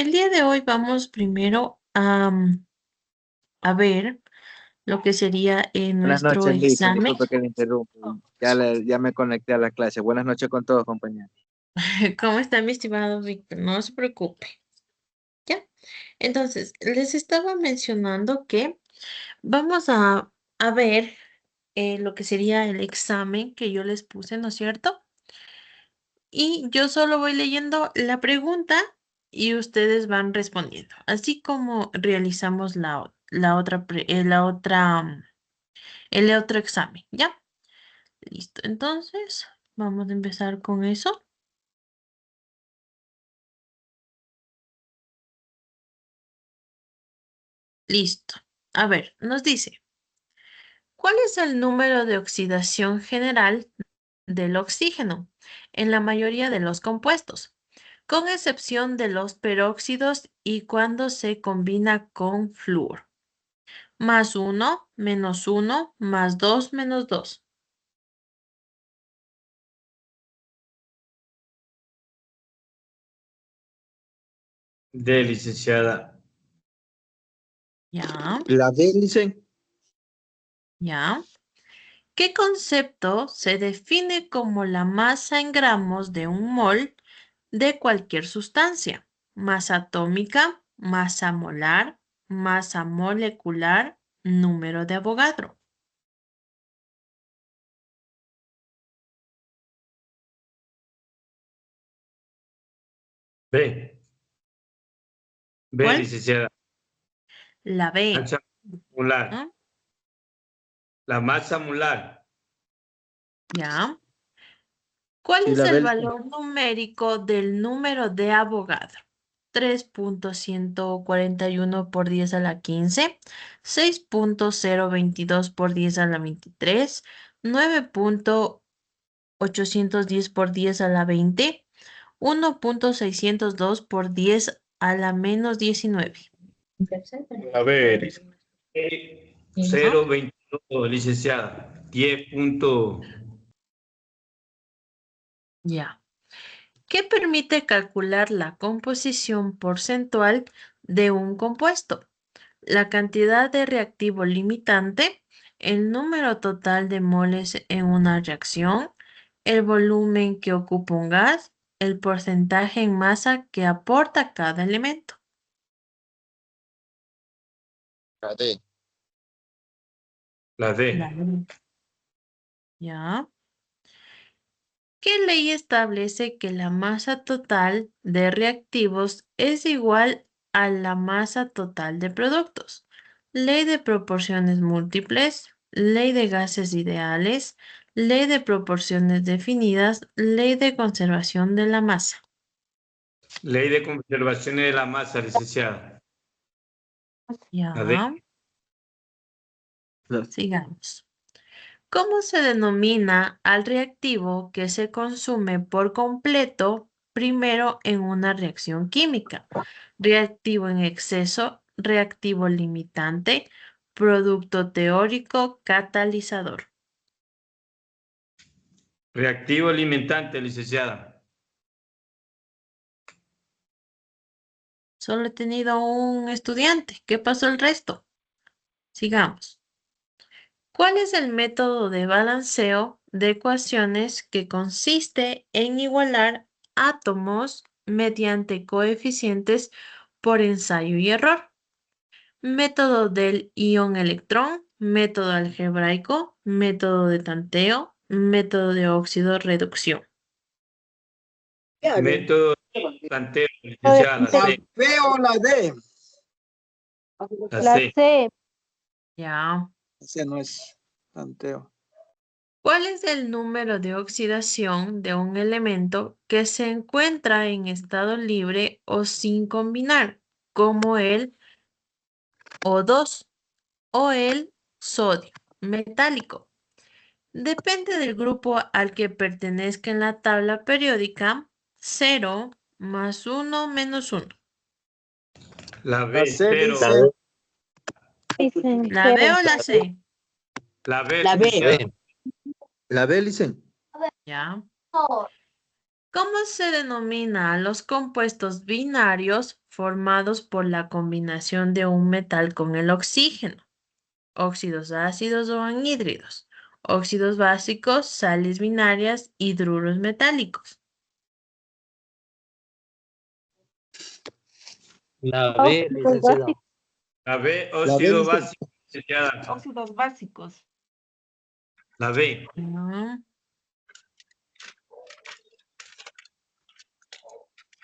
El día de hoy vamos primero a ver lo que sería Buenas nuestro noches, Lisa. examen. Disculpe que le interrumpa. Ya me conecté a la clase. Buenas noches con todos, compañeros. ¿Cómo está mi estimado Víctor? No se preocupe. ¿Ya? Entonces, les estaba mencionando que vamos a ver lo que sería el examen que yo les puse, ¿no es cierto? Y yo solo voy leyendo la pregunta y ustedes van respondiendo, así como realizamos el otro examen, ¿ya? Listo, entonces vamos a empezar con eso. Listo. A ver, nos dice, ¿cuál es el número de oxidación general del oxígeno en la mayoría de los compuestos, con excepción de los peróxidos y cuando se combina con flúor? Más uno, menos uno, más dos, menos dos. De licenciada. Ya, La D, dicen. ya. ¿Qué concepto se define como la masa en gramos de un mol de cualquier sustancia? Masa atómica, masa molar, masa molecular, número de Avogadro. B. B, ¿Cuál? licenciada. La B. Masa molar. ¿No? La masa molar. Ya. ¿Cuál Sí, es la el B. valor numérico del número de Avogadro? 3.141 por 10 a la 15, 6.022 por 10 a la 23, 9.810 por 10 a la 20, 1.602 por 10 a la menos 19. A ver, 0,22, licenciada. 10 punto. Ya. ¿Qué permite calcular la composición porcentual de un compuesto? La cantidad de reactivo limitante, el número total de moles en una reacción, el volumen que ocupa un gas, el porcentaje en masa que aporta cada elemento. la D. La La D. ley. ¿Ya? ¿Qué ley establece que la masa total de reactivos es igual a la masa total de productos? Ley de proporciones múltiples, ley de gases ideales, ley de proporciones definidas, ley de conservación de la masa. Ley de conservación de la masa, licenciada. La D. Ya, La- sigamos. ¿Cómo se denomina al reactivo que se consume por completo primero en una reacción química? Reactivo en exceso, reactivo limitante, producto teórico, catalizador. Reactivo alimentante, licenciada. Solo he tenido un estudiante. ¿Qué pasó el resto? Sigamos. ¿Cuál es el método de balanceo de ecuaciones que consiste en igualar átomos mediante coeficientes por ensayo y error? Método del ion electrón, método algebraico, método de tanteo, método de óxido reducción. Método tanteo, licenciada. La ¿La C. B o la D? La La C. C. Ya. Ese no es tanteo. ¿Cuál es el número de oxidación de un elemento que se encuentra en estado libre o sin combinar, como el O2 o el sodio metálico? Depende del grupo al que pertenezca en la tabla periódica. 0 más 1 menos 1. La La B. C 0. dice. Dicen ¿La B cero. o la C? La B, La B. licenciada. La B, dicen. Ya. ¿Cómo se denomina a los compuestos binarios formados por la combinación de un metal con el oxígeno? Óxidos ácidos o anhídridos. Óxidos básicos, sales binarias, hidruros metálicos. La B, Óxidos licenciada. básicos. La B, La B, óxido dice. básico, licenciada. Óxidos básicos. La B.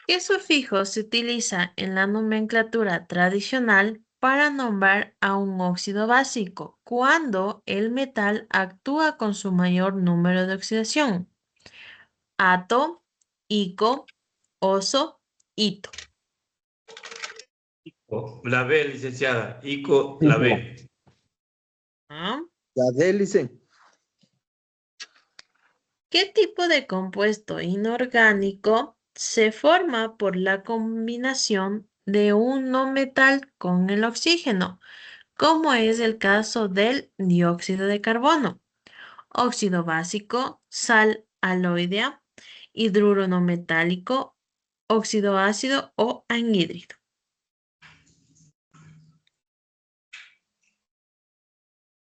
¿Qué sufijo se utiliza en la nomenclatura tradicional para nombrar a un óxido básico cuando el metal actúa con su mayor número de oxidación? Ato, ico, oso, ito. La B, licenciada. ICO, la B. ¿Ah? La D, dice. ¿Qué tipo de compuesto inorgánico se forma por la combinación de un no metal con el oxígeno, como es el caso del dióxido de carbono? Óxido básico, sal aloidea, hidruro no metálico, óxido ácido o anhídrido.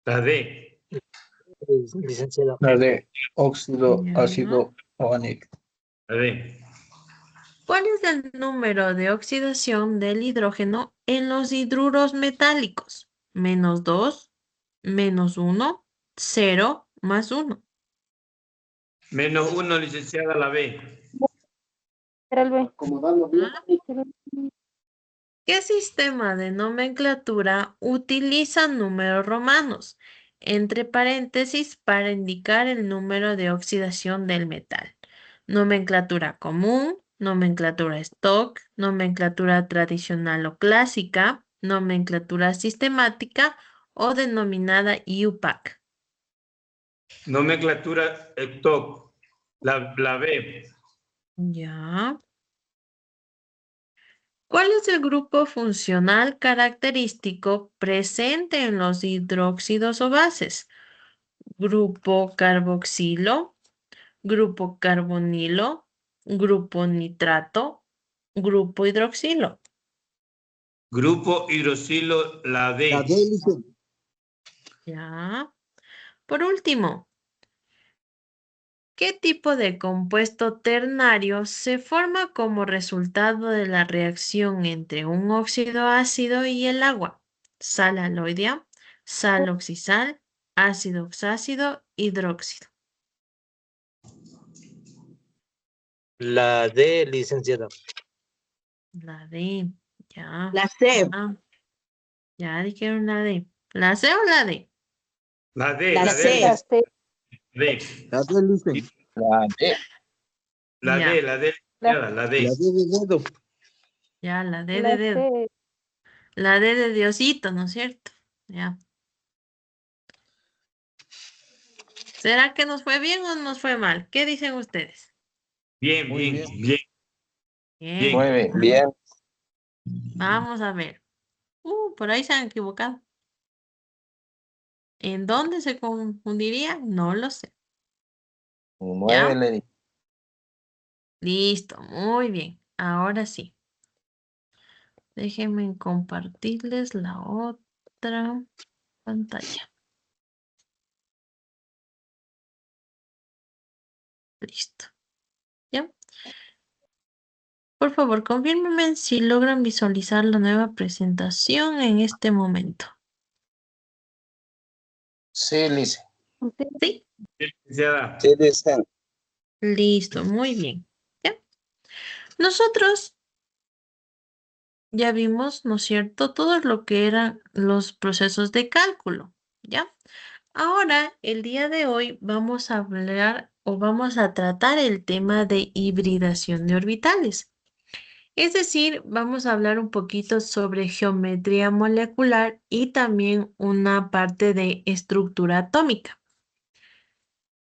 La D. Licenciada. La D. Óxido Ya. ácido o anhídrido. La D. ¿Cuál es el número de oxidación del hidrógeno en los hidruros metálicos? -2, -1, 0, +1. -1, licenciada, la B. Era el B. ¿Qué sistema de nomenclatura utiliza números romanos, entre paréntesis, para indicar el número de oxidación del metal? Nomenclatura común, nomenclatura stock, nomenclatura tradicional o clásica, nomenclatura sistemática o denominada IUPAC. Nomenclatura stock. La B. Ya. ¿Cuál es el grupo funcional característico presente en los hidróxidos o bases? Grupo carboxilo, grupo carbonilo, grupo nitrato, grupo hidroxilo. Grupo hidroxilo, la D. La D, dice. Ya. Por último, ¿qué tipo de compuesto ternario se forma como resultado de la reacción entre un óxido ácido y el agua? Sal aloidea, sal oxisal, ácido oxácido, hidróxido. La D, licenciada. La D, ya. La C. Ya dijeron la D. ¿La C o la D? La D, La la C. D. La C. D. La D, dice. La D. La Ya. D, la D, licenciada, la La D. D de dedo. Ya, la D La de dedo. C. La D de Diosito, ¿no es cierto? Ya. ¿Será que nos fue bien o nos fue mal? ¿Qué dicen ustedes? Bien, Muy bien, bien. bien. Bien. Muy bien. Bien. Vamos a ver. Por ahí se han equivocado. ¿En dónde se confundiría? No lo sé. 9 le di. Listo, muy bien. Ahora sí. Déjenme compartirles la otra pantalla. Listo. ¿Ya? Por favor, confírmenme si logran visualizar la nueva presentación en este momento. Sí, dice. ¿Sí? Licenciada. Sí, dice. Listo, muy bien. ¿Ya? Nosotros ya vimos, ¿no es cierto?, todo lo que eran los procesos de cálculo, ¿ya? Ahora, el día de hoy vamos a hablar o vamos a tratar el tema de hibridación de orbitales. Es decir, vamos a hablar un poquito sobre geometría molecular y también una parte de estructura atómica.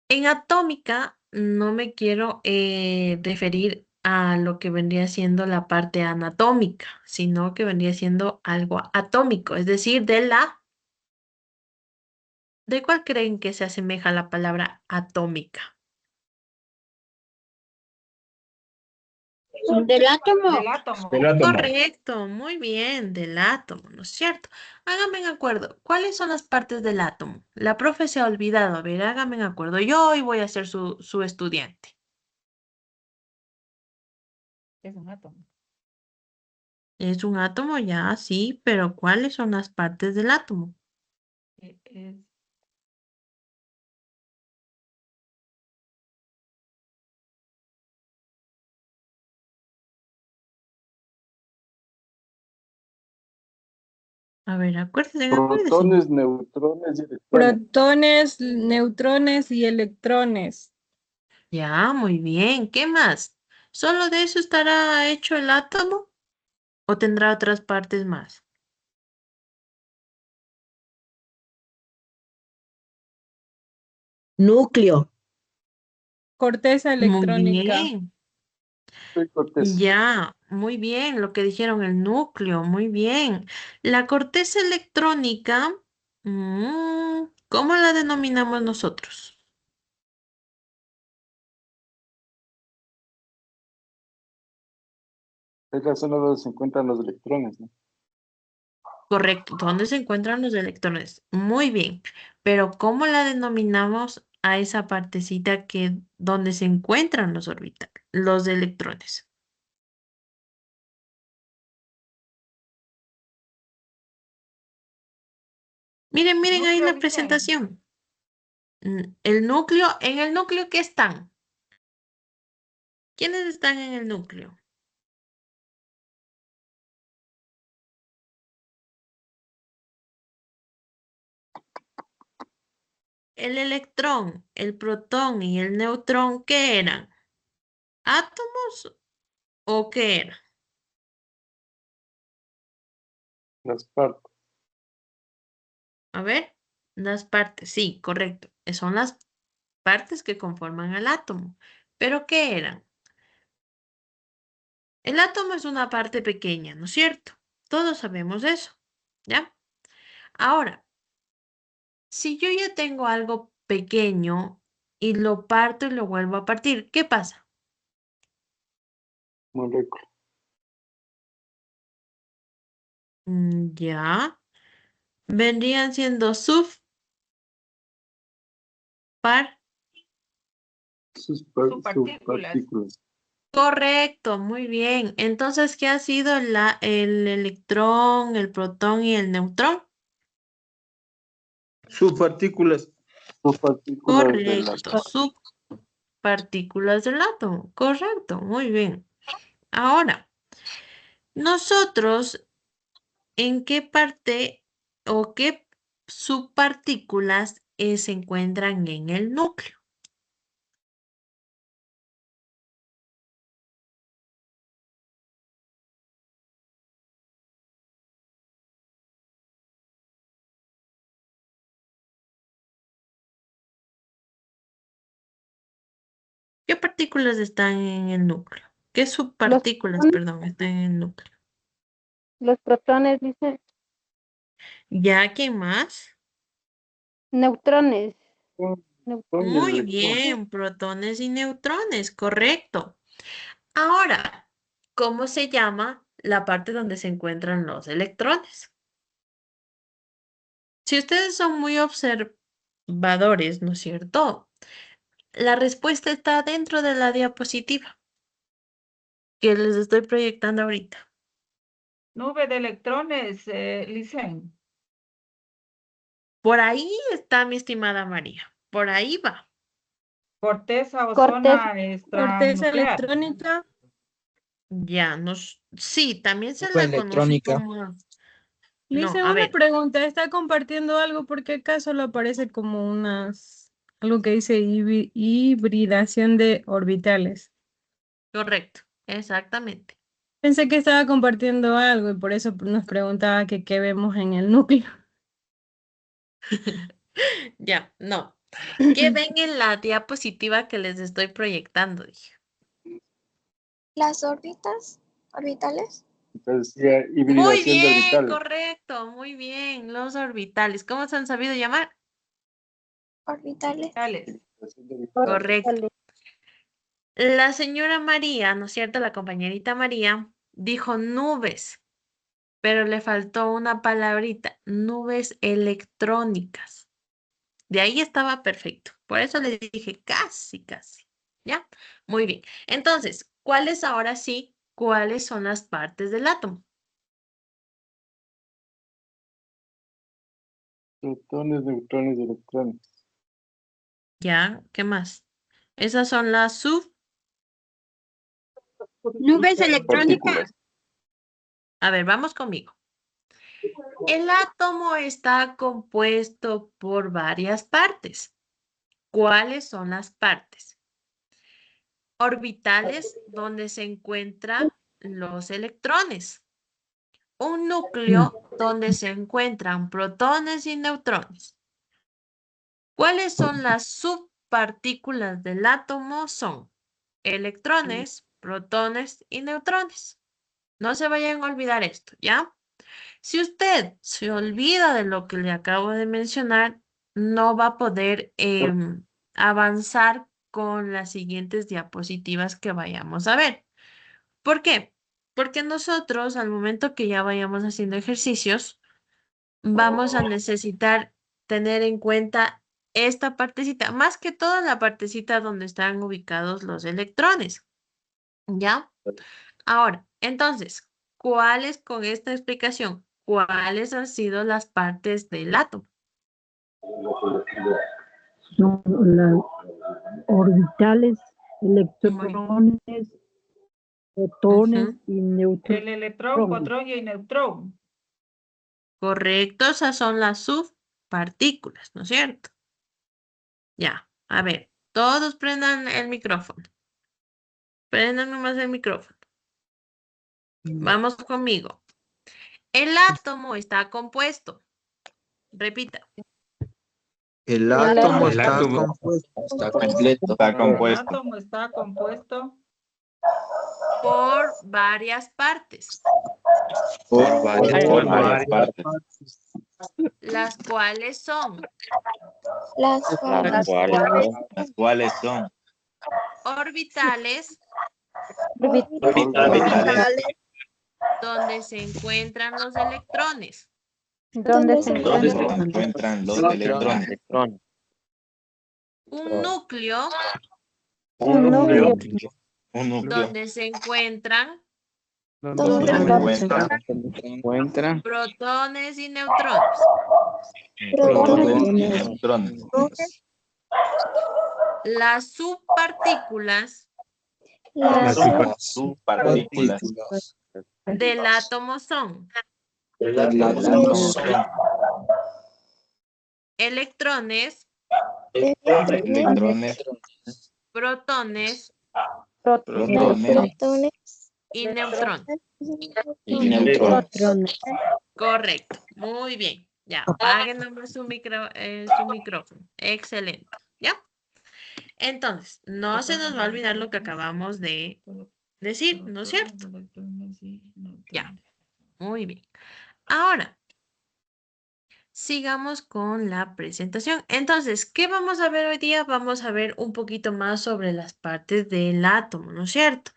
En atómica no me quiero referir a lo que vendría siendo la parte anatómica, sino que vendría siendo algo atómico, es decir, ¿de cuál creen que se asemeja la palabra atómica? Del átomo. Del átomo. Del átomo. Correcto, muy bien, del átomo, ¿no es cierto? Háganme en acuerdo, ¿cuáles son las partes del átomo? La profe se ha olvidado, a ver, háganme en acuerdo. Yo hoy voy a ser su estudiante. Es un átomo. Es un átomo ya, sí, pero ¿cuáles son las partes del átomo? Es A ver, acuérdense. Protones, neutrones y electrones. Protones, neutrones y electrones. Ya, muy bien. ¿Qué más? ¿Solo de eso estará hecho el átomo? ¿O tendrá otras partes más? Núcleo. Corteza Muy electrónica. bien. Soy corteza. Ya, muy bien. Lo que dijeron, el núcleo, muy bien. La corteza electrónica, ¿cómo la denominamos nosotros? Es la zona donde se encuentran los electrones, ¿no? Correcto. ¿Dónde se encuentran los electrones? Muy bien. Pero ¿cómo la denominamos a esa partecita que donde se encuentran los orbitales, los electrones? Miren ahí núcleo, la dicen. presentación. El núcleo, ¿en el núcleo qué están? ¿Quiénes están en el núcleo? El electrón, el protón y el neutrón, ¿qué eran? ¿Átomos o qué eran? Las partes. A ver, las partes, sí, correcto. Son las partes que conforman al átomo. ¿Pero qué eran? El átomo es una parte pequeña, ¿no es cierto? Todos sabemos eso, ¿ya? Ahora, si yo ya tengo algo pequeño y lo parto y lo vuelvo a partir, ¿qué pasa? Moléculas. Ya. Vendrían siendo Subpartículas. Subpartículas. Correcto, muy bien. Entonces, ¿qué ha sido el electrón, el protón y el neutrón? Subpartículas. Subpartículas de la Correcto, subpartículas del átomo. Correcto, muy bien. Ahora, nosotros, ¿en qué parte o qué subpartículas se encuentran en el núcleo? ¿Qué partículas están en el núcleo? ¿Qué subpartículas, perdón, están en el núcleo? Los protones, dice. ¿Ya quién más? Neutrones. Muy bien, protones y neutrones, correcto. Ahora, ¿cómo se llama la parte donde se encuentran los electrones? Si ustedes son muy observadores, ¿no es cierto? La respuesta está dentro de la diapositiva que les estoy proyectando ahorita. Nube de electrones, Licen. Por ahí está mi estimada María. Por ahí va. Corteza o Corteza. zona Corteza extranuclear. electrónica. Ya, sí, también se Nube la conoce electrónica. como... No, Lice, a una ver, pregunta. ¿Está compartiendo algo? Porque acá solo aparece como algo que dice hibridación de orbitales. correcto, exactamente. Pensé que estaba compartiendo algo y por eso nos preguntaba que qué vemos en el núcleo. Ya, no. ¿Qué ven en la diapositiva que les estoy proyectando? Dije. Las órbitas orbitales. Entonces, ya, Muy hibridación de bien, orbitales. correcto, muy bien. Los orbitales. ¿Cómo se han sabido llamar? Orbitales. Tales. Hibridación de orbitales. Correcto. La señora María, ¿no es cierto? La compañerita María dijo nubes, pero le faltó una palabrita, nubes electrónicas. De ahí estaba perfecto. Por eso le dije casi, casi. ¿Ya? Muy bien. Entonces, ¿cuáles ahora sí? ¿Cuáles son las partes del átomo? Protones, neutrones, electrones. ¿Ya? ¿Qué más? Esas son las Nubes electrónicas. Partículas. A ver, vamos conmigo. El átomo está compuesto por varias partes. ¿Cuáles son las partes? Orbitales, donde se encuentran los electrones. Un núcleo donde se encuentran protones y neutrones. ¿Cuáles son las subpartículas del átomo? Son electrones, protones y neutrones. No se vayan a olvidar esto, ¿ya? Si usted se olvida de lo que le acabo de mencionar, no va a poder avanzar con las siguientes diapositivas que vayamos a ver. ¿Por qué? Porque nosotros, al momento que ya vayamos haciendo ejercicios, vamos a necesitar tener en cuenta esta partecita, más que todo la partecita donde están ubicados los electrones. ¿Ya? Ahora, entonces, ¿cuáles con esta explicación? ¿Cuáles han sido las partes del átomo? Son las orbitales, electrones, protones Ujú. y neutrones. El electrón, protón y neutrón. Correcto, esas son las subpartículas, ¿no es cierto? Ya, a ver, todos prendan el micrófono. Prendan nomás el micrófono. Vamos conmigo. El átomo está compuesto. Repita. El átomo El está átomo. compuesto. Está completo. Está El compuesto. átomo está compuesto Por varias partes, Por varias partes. las cuales son Las Las cuales son orbitales, orbitales. donde se encuentran los electrones, ¿Dónde se donde se encuentran? encuentran los electrones. un núcleo, Un núcleo. Un núcleo donde se encuentran donde se encuentran protones y neutrones. protones y neutrones. Las subpartículas Las Las subpartículas del átomo son del átomo son electrones, electrones, protones protones y neutrones. y neutrones. Correcto, muy bien. Ya, apaguen nomás su micrófono. Excelente, ¿ya? Entonces, no se nos va a olvidar lo que acabamos de decir, ¿no es cierto? Ya, muy bien. Ahora, sigamos con la presentación. Entonces, ¿qué vamos a ver hoy día? Vamos a ver un poquito más sobre las partes del átomo, ¿no es cierto?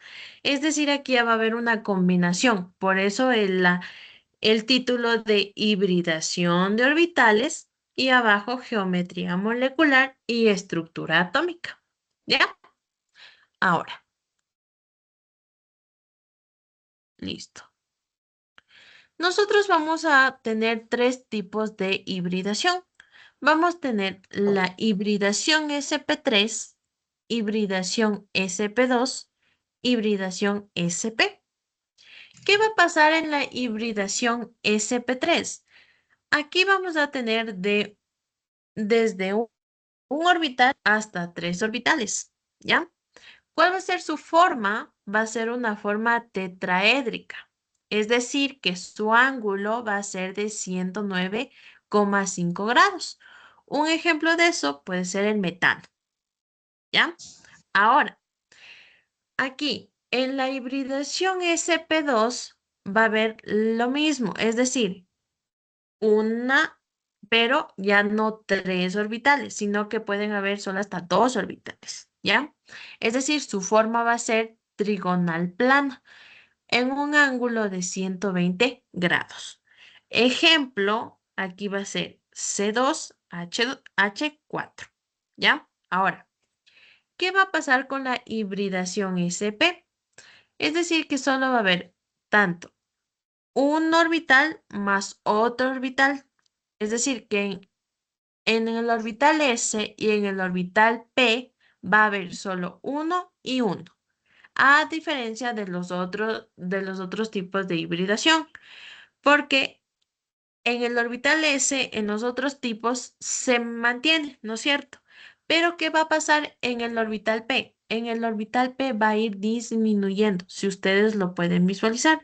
Es decir, aquí ya va a haber una combinación. Por eso el título de hibridación de orbitales y abajo geometría molecular y estructura atómica. ¿Ya? Ahora. Listo. Nosotros vamos a tener tres tipos de hibridación. Vamos a tener la hibridación sp3, hibridación sp2, hibridación sp. ¿Qué va a pasar en la hibridación sp3? Aquí vamos a tener desde un orbital hasta 3 orbitales, ¿ya? ¿Cuál va a ser su forma? Va a ser una forma tetraédrica, es decir, que su ángulo va a ser de 109,5 grados. Un ejemplo de eso puede ser el metano, ¿ya? Ahora, aquí, en la hibridación sp2 va a haber lo mismo, es decir, pero ya no 3 orbitales, sino que pueden haber solo hasta 2 orbitales. ¿ya? Es decir, su forma va a ser trigonal plana en un ángulo de 120 grados. Ejemplo, aquí va a ser C2H4, ¿ya? Ahora, ¿qué va a pasar con la hibridación SP? Es decir, que solo va a haber tanto un orbital más otro orbital. Es decir, que en el orbital S y en el orbital P va a haber solo uno y uno, a diferencia de los otros tipos de hibridación, porque en el orbital S, en los otros tipos, se mantiene, ¿no es cierto? Pero ¿qué va a pasar en el orbital P? En el orbital P va a ir disminuyendo, si ustedes lo pueden visualizar.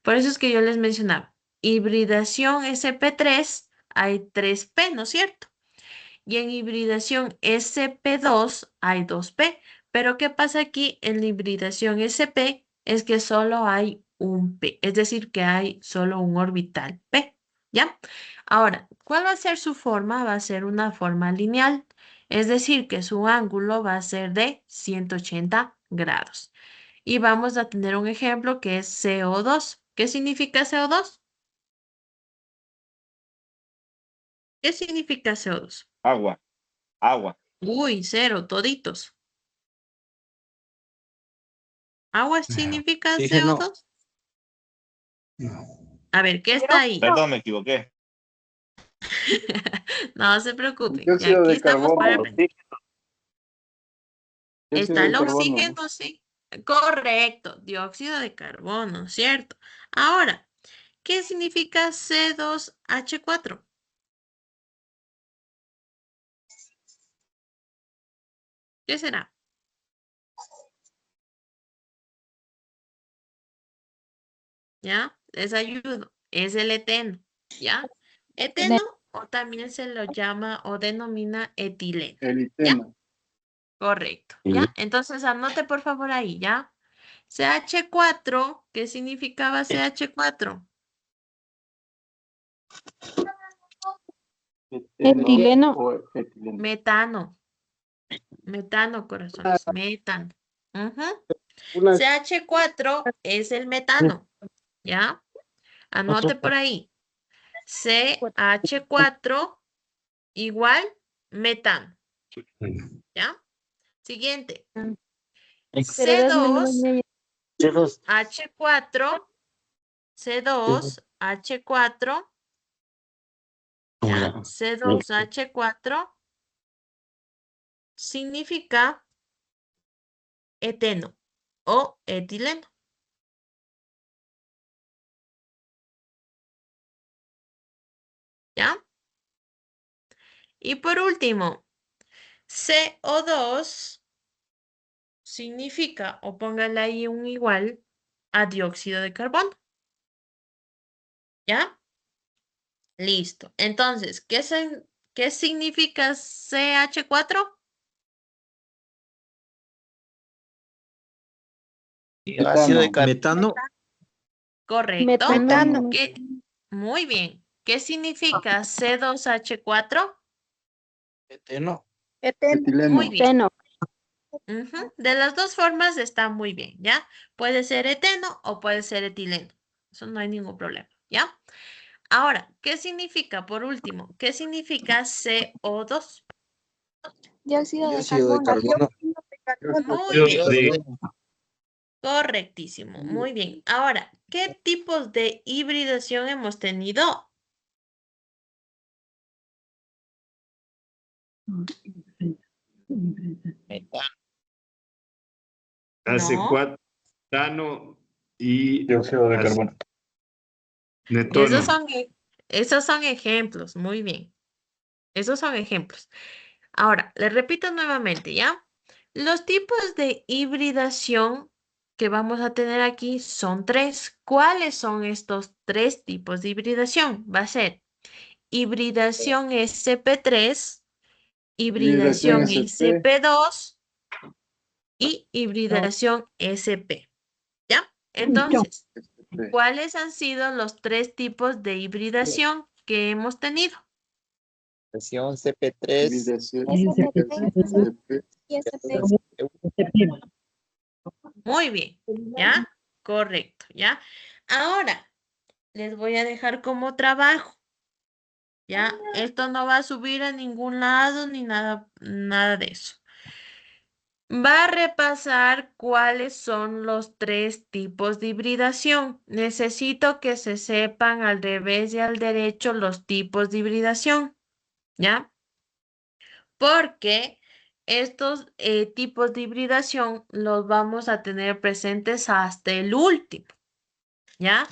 Por eso es que yo les mencionaba, hibridación SP3, hay 3P, ¿no es cierto? Y en hibridación SP2 hay 2P. Pero ¿qué pasa aquí en la hibridación SP? Es que solo hay un P, es decir, que hay solo un orbital P, ¿ya? Ahora, ¿cuál va a ser su forma? Va a ser una forma lineal, es decir, que su ángulo va a ser de 180 grados. Y vamos a tener un ejemplo que es CO2. ¿Qué significa CO2? ¿Qué significa CO2? Agua. Agua. Uy, cero, toditos. ¿Agua significa Oxígeno. CO2? A ver, ¿qué está ahí? Perdón, me equivoqué. No se preocupen. Y Dióxido aquí de estamos para carbono. aprender. Dióxido Está de el carbono. oxígeno, sí. Correcto, dióxido de carbono, ¿cierto? Ahora, ¿qué significa C2H4? ¿Qué será? ¿Ya? Les ayudo. Es el eteno, ¿ya? Eteno o también se lo llama o denomina etileno. El ¿Ya? iteno. Correcto, ¿ya? Entonces anote por favor ahí, ¿ya? CH4, ¿qué significaba CH4? Etileno. O etileno. Metano. Metano, corazones. Metano. Una CH4 es el metano, ¿ya? Anote por ahí. CH4 igual metano, ¿ya? Siguiente. C2H4, C2H4, ¿ya? C2H4 significa eteno o etileno. ¿Ya? Y por último, CO2 significa, o póngale ahí un igual, a dióxido de carbono. ¿Ya? Listo. Entonces, ¿qué significa CH4? Ácido de carbono. Metano. Correcto. Metano. Muy bien. ¿Qué significa C2H4? Eteno. etileno. Muy bien. De las dos formas está muy bien, ¿ya? Puede ser eteno o puede ser etileno. Eso no hay ningún problema, ¿ya? Ahora, ¿qué significa, por último, qué significa CO2? Dióxido de Dióxido de carbono. carbono. Muy bien. Correctísimo, muy bien. Ahora, ¿qué tipos de hibridación hemos tenido? AC4, metano y Dióxido de carbono. netono. Esos son ejemplos, muy bien. Esos son ejemplos. Ahora, les repito nuevamente, ¿ya? Los tipos de hibridación que vamos a tener aquí son tres. ¿Cuáles son estos tres tipos de hibridación? Va a ser hibridación SP3, hibridación SP2 y hibridación SP. ¿Ya? Entonces, ¿cuáles han sido los tres tipos de hibridación que hemos tenido? Hibridación CP3. SP3 y SP. Muy bien, ¿ya? Correcto, ¿ya? Ahora, les voy a dejar como trabajo, ¿ya? Esto no va a subir a ningún lado ni nada, nada de eso. Va a repasar cuáles son los 3 tipos de hibridación. Necesito que se sepan al revés y al derecho los tipos de hibridación, ¿ya? Porque estos tipos de hibridación los vamos a tener presentes hasta el último, ¿ya?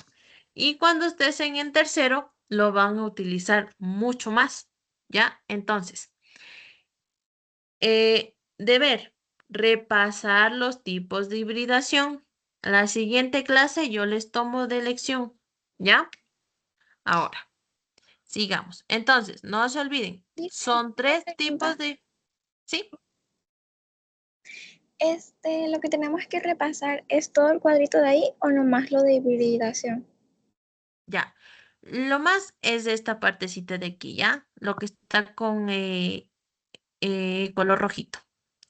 Y cuando estés en tercero, lo van a utilizar mucho más, ¿ya? Entonces, deber repasar los tipos de hibridación. La siguiente clase yo les tomo de lección, ¿ya? Ahora, sigamos. Entonces, no se olviden, son 3 tipos de... ¿Sí? Lo que tenemos que repasar es todo el cuadrito de ahí o nomás lo de hibridación. Ya. Lo más es esta partecita de aquí, ¿ya? Lo que está con color rojito.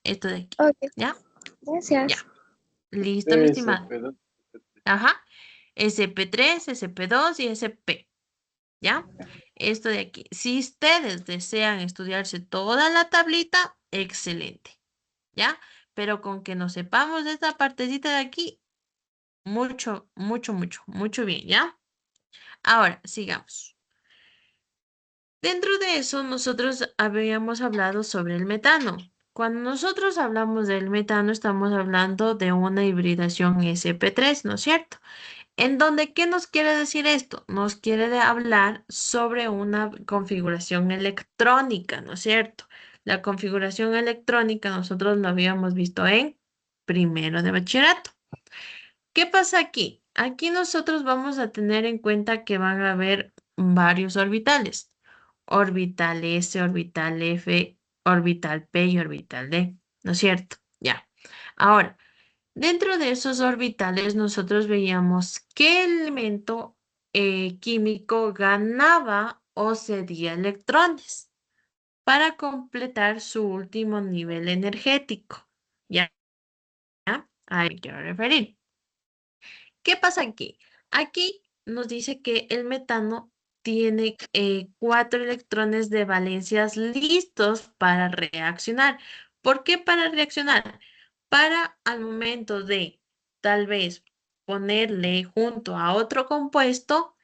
Esto de aquí, Ok, ¿ya? gracias. Ya. Listo, mi estimado. Ajá. SP3, SP2 y SP. ¿Ya? Esto de aquí. Si ustedes desean estudiarse toda la tablita, excelente. ¿Ya? Pero con que nos sepamos de esta partecita de aquí, mucho, mucho, mucho, mucho bien, ¿ya? Ahora, sigamos. Dentro de eso, nosotros habíamos hablado sobre el metano. Cuando nosotros hablamos del metano, estamos hablando de una hibridación SP3, ¿no es cierto? En donde, ¿qué nos quiere decir esto? Nos quiere hablar sobre una configuración electrónica, ¿no es cierto? La configuración electrónica nosotros lo habíamos visto en primero de bachillerato. ¿Qué pasa aquí? Aquí nosotros vamos a tener en cuenta que van a haber varios orbitales. Orbital S, orbital F, orbital P y orbital D, ¿no es cierto? Ya. Ahora, dentro de esos orbitales nosotros veíamos qué elemento químico ganaba o cedía electrones para completar su último nivel energético. ¿Ya? ¿Ya? Ahí me quiero referir. ¿Qué pasa aquí? Aquí nos dice que el metano tiene 4 electrones de valencias listos para reaccionar. ¿Por qué para reaccionar? Para al momento de tal vez ponerle junto a otro compuesto,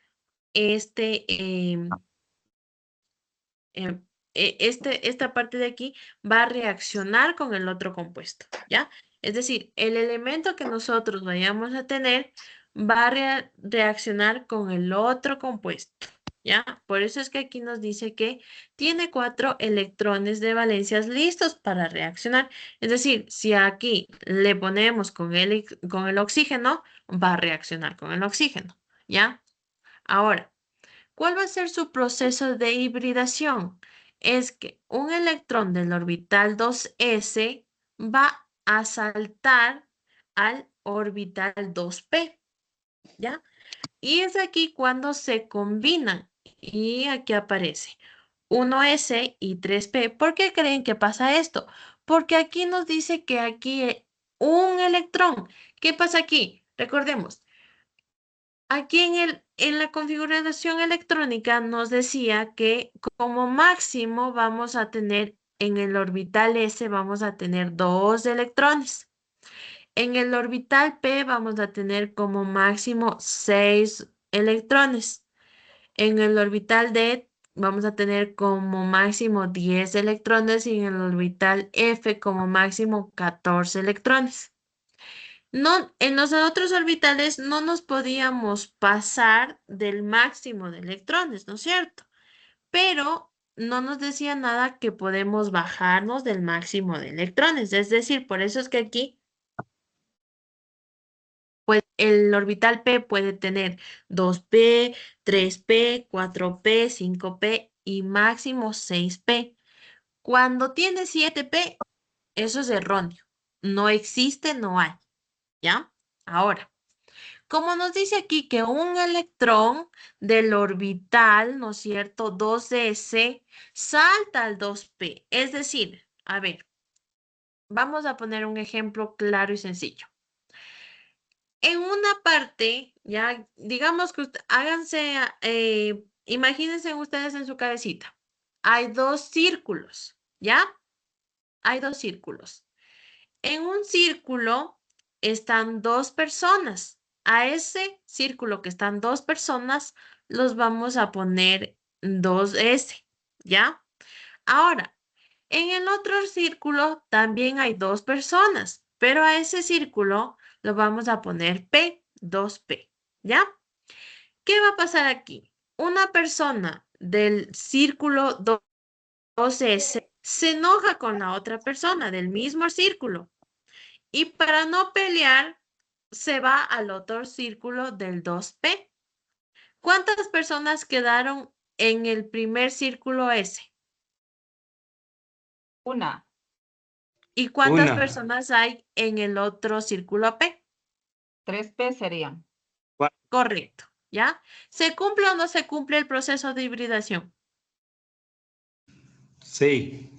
esta parte de aquí va a reaccionar con el otro compuesto, ¿ya? Es decir, el elemento que nosotros vayamos a tener va a reaccionar con el otro compuesto, ¿ya? Por eso es que aquí nos dice que tiene 4 electrones de valencias listos para reaccionar. Es decir, si aquí le ponemos con el oxígeno, va a reaccionar con el oxígeno, ¿ya? Ahora, ¿cuál va a ser su proceso de hibridación? Es que un electrón del orbital 2s va a saltar al orbital 2p, ¿ya? Y es aquí cuando se combinan. Y aquí aparece 1s y 3p. ¿Por qué creen que pasa esto? Porque aquí nos dice que aquí un electrón. ¿Qué pasa aquí? Recordemos, aquí en la configuración electrónica nos decía que como máximo vamos a tener en el orbital S vamos a tener 2 electrones. En el orbital P vamos a tener como máximo 6 electrones. En el orbital D vamos a tener como máximo 10 electrones y en el orbital F como máximo 14 electrones. No, en los otros orbitales no nos podíamos pasar del máximo de electrones, ¿no es cierto? Pero no nos decía nada que podemos bajarnos del máximo de electrones. Es decir, por eso es que aquí, pues el orbital P puede tener 2p, 3p, 4p, 5p y máximo 6p. Cuando tiene 7p, eso es erróneo. No existe, no hay. ¿Ya? Ahora. Como nos dice aquí que un electrón del orbital, ¿no es cierto? 2s salta al 2p. Es decir, a ver, vamos a poner un ejemplo claro y sencillo. En una parte, ya, digamos que háganse, imagínense ustedes en su cabecita. Hay dos círculos, ¿ya? Hay dos círculos. En un círculo están dos personas. A ese círculo que están dos personas, los vamos a poner 2S, ¿ya? Ahora, en el otro círculo también hay dos personas, pero a ese círculo lo vamos a poner P, 2P, ¿ya? ¿Qué va a pasar aquí? Una persona del círculo 2S se enoja con la otra persona del mismo círculo y para no pelear se va al otro círculo del 2P. ¿Cuántas personas quedaron en el primer círculo S? Una. ¿Y cuántas Una. personas hay en el otro círculo P? 3P serían. Correcto, ¿ya? ¿Se cumple o no se cumple el proceso de hibridación? Sí.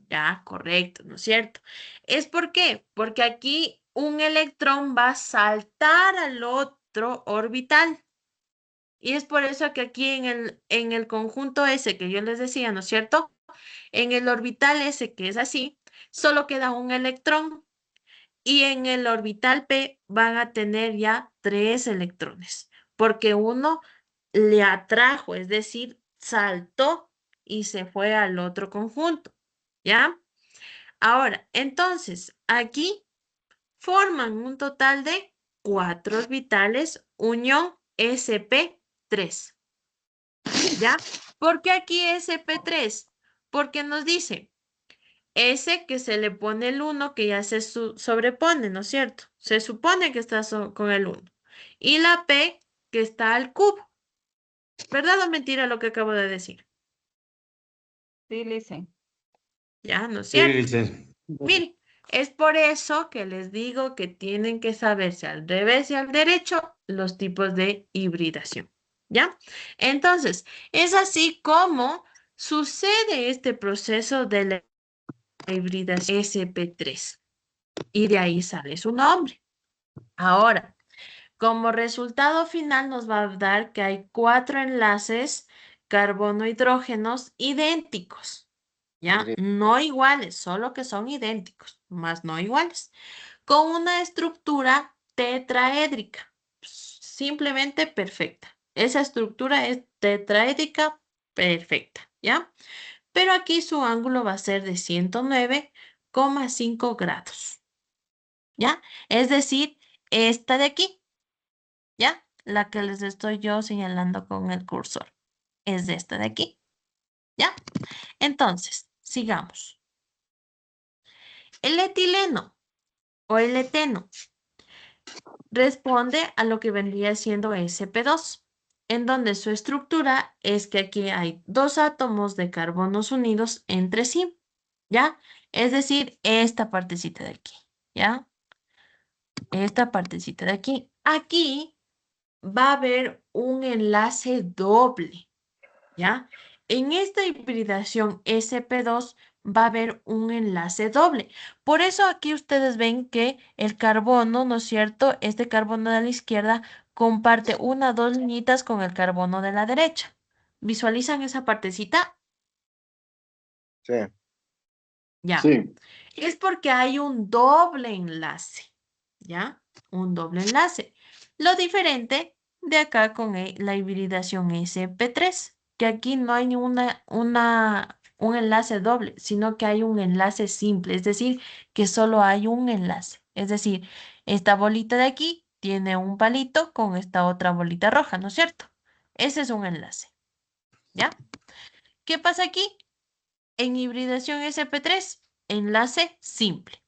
Ya, correcto, ¿no es cierto? ¿Es por qué? Porque aquí un electrón va a saltar al otro orbital. Y es por eso que aquí en el conjunto S que yo les decía, ¿no es cierto? En el orbital S, que es así, solo queda un electrón. Y en el orbital P van a tener ya 3 electrones, porque uno le atrajo, es decir, saltó y se fue al otro conjunto, ¿ya? Ahora, entonces, aquí forman un total de 4 orbitales unión sp3, ¿ya? ¿Por qué aquí sp3? Porque nos dice S que se le pone el 1 que ya se sobrepone, ¿no es cierto? Se supone que está con el 1. Y la P que está al cubo. ¿Verdad o mentira lo que acabo de decir? Sí, listen. Ya, ¿no es Sí, cierto? licenciada. Miren, es por eso que les digo que tienen que saberse al revés y al derecho los tipos de hibridación. ¿Ya? Entonces, es así como sucede este proceso de la hibridación sp3. Y de ahí sale su nombre. Ahora, como resultado final nos va a dar que hay 4 enlaces carbono-hidrógenos idénticos, ¿ya? No iguales, solo que son idénticos, más no iguales, con una estructura tetraédrica, simplemente perfecta. Esa estructura es tetraédrica perfecta, ¿ya? Pero aquí su ángulo va a ser de 109,5 grados. ¿Ya? Es decir, esta de aquí, ¿ya? La que les estoy yo señalando con el cursor. Es de esta de aquí, ¿ya? Entonces, sigamos. El etileno o el eteno responde a lo que vendría siendo sp2, en donde su estructura es que aquí hay 2 átomos de carbonos unidos entre sí, ¿ya? Es decir, esta partecita de aquí, ¿ya? Esta partecita de aquí. Aquí va a haber un enlace doble, ¿ya? En esta hibridación sp2 va a haber un enlace doble. Por eso aquí ustedes ven que el carbono, ¿no es cierto? Este carbono de la izquierda comparte 1 o 2 liñitas con el carbono de la derecha. ¿Visualizan esa partecita? Sí. Ya. Sí. Es porque hay un doble enlace, ¿ya? Un doble enlace. Lo diferente de acá con la hibridación sp3, que aquí no hay un enlace doble, sino que hay un enlace simple, es decir, que solo hay un enlace. Es decir, esta bolita de aquí tiene un palito con esta otra bolita roja, ¿no es cierto? Ese es un enlace, ¿ya? ¿Qué pasa aquí? En hibridación sp3, enlace simple.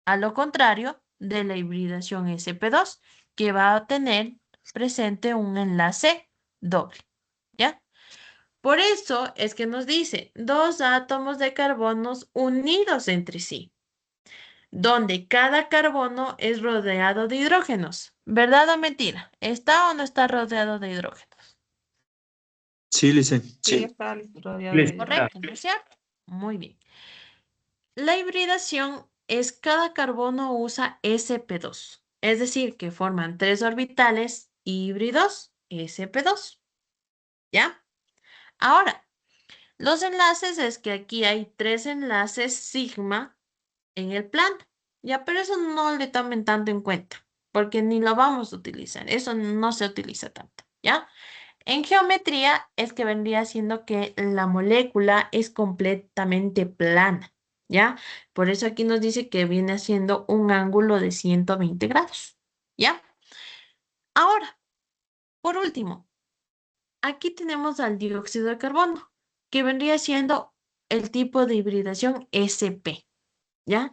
A lo contrario de la hibridación sp2, que va a tener presente un enlace doble, ¿ya? Por eso es que nos dice 2 átomos de carbonos unidos entre sí, donde cada carbono es rodeado de hidrógenos. ¿Verdad o mentira? ¿Está o no está rodeado de hidrógenos? Sí, licenciada. Sí, está rodeado de Correcto, ¿no es cierto? Muy bien. La hibridación es cada carbono usa sp2, es decir, que forman 3 orbitales híbridos sp2. ¿Ya? Ahora, los enlaces es que aquí hay 3 enlaces sigma en el plano. Ya, pero eso no le tomen tanto en cuenta, porque ni lo vamos a utilizar. Eso no se utiliza tanto, ¿ya? En geometría es que vendría siendo que la molécula es completamente plana, ¿ya? Por eso aquí nos dice que viene haciendo un ángulo de 120 grados, ¿ya? Ahora, por último, aquí tenemos al dióxido de carbono, que vendría siendo el tipo de hibridación sp, ¿ya?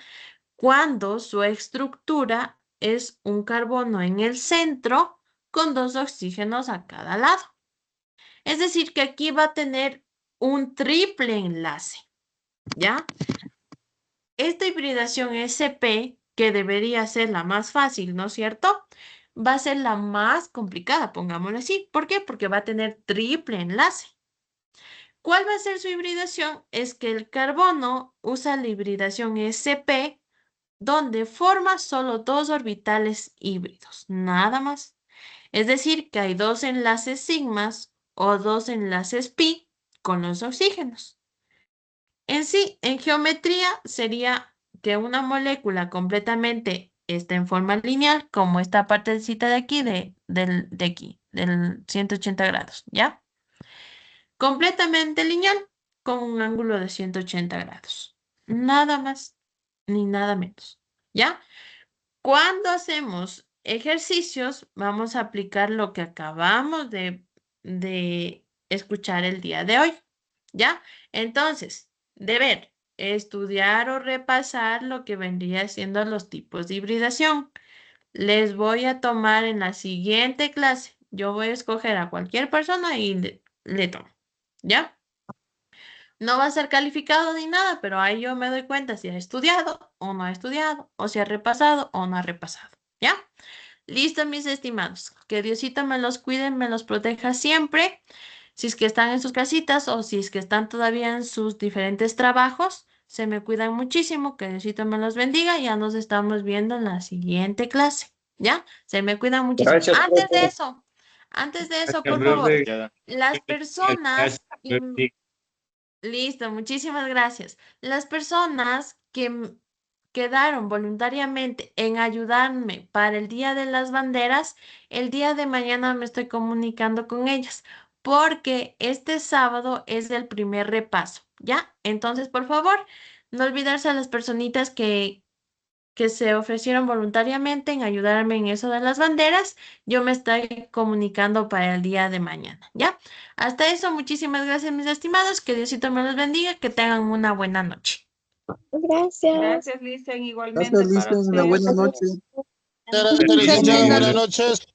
Cuando su estructura es un carbono en el centro con 2 oxígenos a cada lado. Es decir, que aquí va a tener un triple enlace, ¿ya? Esta hibridación sp, que debería ser la más fácil, ¿no es cierto? Va a ser la más complicada, pongámoslo así. ¿Por qué? Porque va a tener triple enlace. ¿Cuál va a ser su hibridación? Es que el carbono usa la hibridación sp, donde forma solo 2 orbitales híbridos, nada más. Es decir, que hay 2 enlaces sigmas o 2 enlaces pi con los oxígenos. En sí, en geometría sería que una molécula completamente esté en forma lineal, como esta partecita de aquí, de aquí, del 180 grados, ¿ya? Completamente lineal, con un ángulo de 180 grados. Nada más, ni nada menos, ¿ya? Cuando hacemos ejercicios, vamos a aplicar lo que acabamos de escuchar el día de hoy, ¿ya? Entonces, deber estudiar o repasar lo que vendría siendo los tipos de hibridación. Les voy a tomar en la siguiente clase. Yo voy a escoger a cualquier persona y le tomo, ¿ya? No va a ser calificado ni nada, pero ahí yo me doy cuenta si ha estudiado o no ha estudiado, o si ha repasado o no ha repasado, ¿ya? Listo, mis estimados. Que Diosito me los cuide, me los proteja siempre. Si es que están en sus casitas o si es que están todavía en sus diferentes trabajos, se me cuidan muchísimo. Que Diosito me los bendiga. Ya nos estamos viendo en la siguiente clase, ¿ya? Se me cuidan muchísimo. Gracias, Antes de profe. eso, por Gracias, favor, profe. las personas... Gracias. Listo, muchísimas gracias. Las personas que quedaron voluntariamente en ayudarme para el Día de las Banderas, el día de mañana me estoy comunicando con ellas, porque este sábado es el primer repaso, ¿ya? Entonces, por favor, no olvidarse a las personitas que se ofrecieron voluntariamente en ayudarme en eso de las banderas, yo me estoy comunicando para el día de mañana, ¿ya? Hasta eso, muchísimas gracias, mis estimados, que Diosito me los bendiga, que tengan una buena noche. Gracias. Gracias, Listen, igualmente Gracias, para Listen. Una usted. buena noche. Gracias, licenciado. Buenas noches.